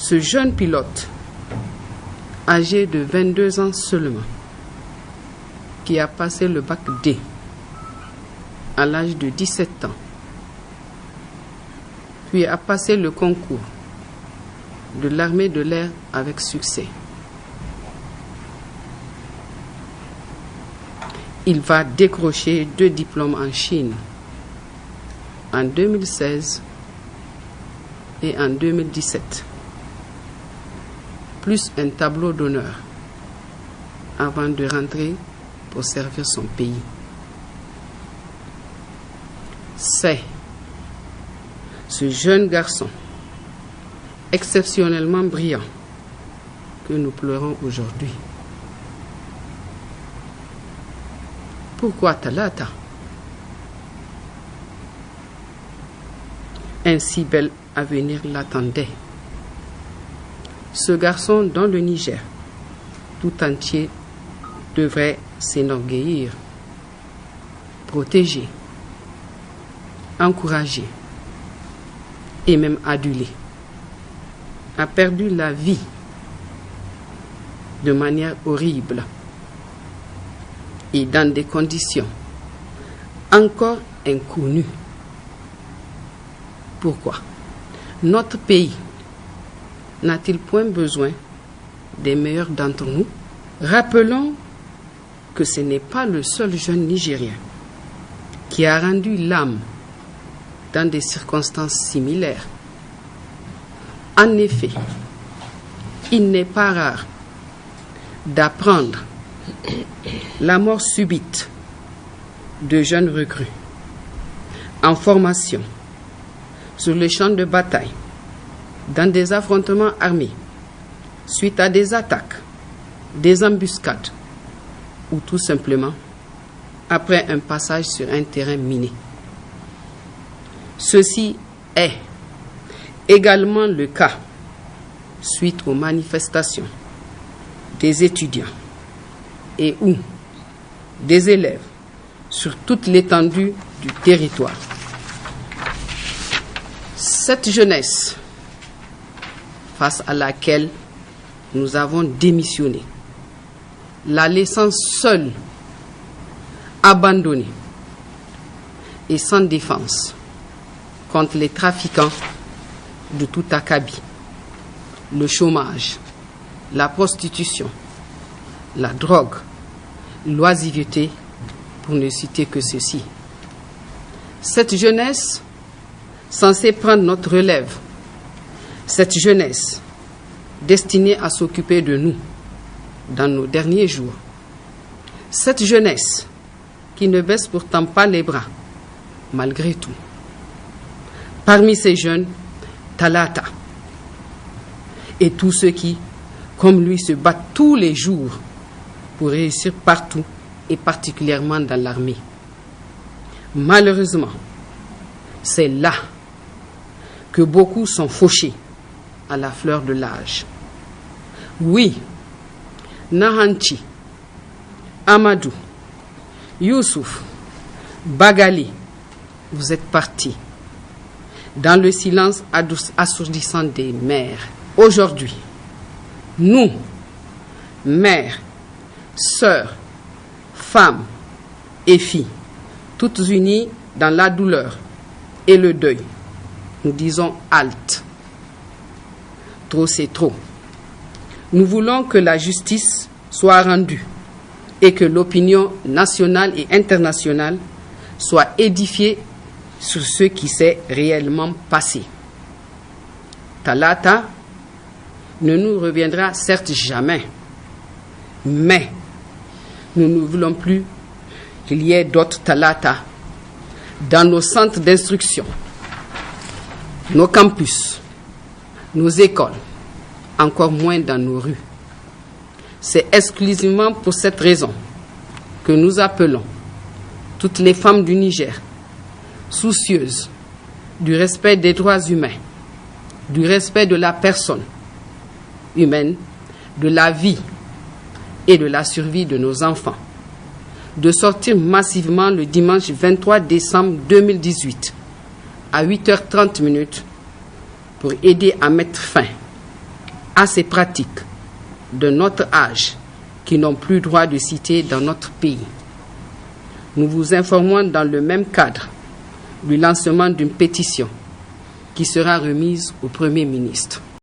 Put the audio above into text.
Ce jeune pilote, âgé de 22 ans seulement, qui a passé le bac D à l'âge de 17 ans, puis a passé le concours de l'armée de l'air avec succès. Il va décrocher 2 diplômes en Chine en 2016 et en 2017, plus un tableau d'honneur avant de rentrer pour servir son pays. C'est ce jeune garçon exceptionnellement brillant que nous pleurons aujourd'hui. Pourquoi Talata? Un si bel avenir l'attendait. Ce garçon dans le Niger, tout entier, devrait s'enorgueillir, protéger, encourager et même aduler. A perdu la vie de manière horrible et dans des conditions encore inconnues. Pourquoi? Notre pays n'a-t-il point besoin des meilleurs d'entre nous? Rappelons que ce n'est pas le seul jeune Nigérien qui a rendu l'âme dans des circonstances similaires. En effet, il n'est pas rare d'apprendre la mort subite de jeunes recrues en formation sur les champs de bataille, dans des affrontements armés, suite à des attaques, des embuscades, ou tout simplement après un passage sur un terrain miné. Ceci est également le cas suite aux manifestations des étudiants et ou des élèves sur toute l'étendue du territoire. Cette jeunesse face à laquelle nous avons démissionné, la laissant seule, abandonnée et sans défense contre les trafiquants de tout acabit, le chômage, la prostitution, la drogue, l'oisiveté, pour ne citer que ceci. Cette jeunesse censée prendre notre relève, cette jeunesse destinée à s'occuper de nous dans nos derniers jours, cette jeunesse qui ne baisse pourtant pas les bras, malgré tout. Parmi ces jeunes, Talata et tous ceux qui, comme lui, se battent tous les jours pour réussir partout et particulièrement dans l'armée. Malheureusement, c'est là que beaucoup sont fauchés à la fleur de l'âge. Oui, Nahanchi, Amadou, Youssouf, Bagali, vous êtes partis dans le silence assourdissant des mères. Aujourd'hui, nous, mères, sœurs, femmes et filles, toutes unies dans la douleur et le deuil, nous disons halte. Trop, c'est trop. Nous voulons que la justice soit rendue et que l'opinion nationale et internationale soit édifiée sur ce qui s'est réellement passé. Talata ne nous reviendra certes jamais, mais nous ne voulons plus qu'il y ait d'autres Talata dans nos centres d'instruction, nos campus, nos écoles, encore moins dans nos rues. C'est exclusivement pour cette raison que nous appelons toutes les femmes du Niger, soucieuses du respect des droits humains, du respect de la personne humaine, de la vie et de la survie de nos enfants, de sortir massivement le dimanche 23 décembre 2018 à 8h30 pour aider à mettre fin à ces pratiques de notre âge qui n'ont plus droit de citer dans notre pays. Nous vous informons dans le même cadre du lancement d'une pétition qui sera remise au Premier ministre.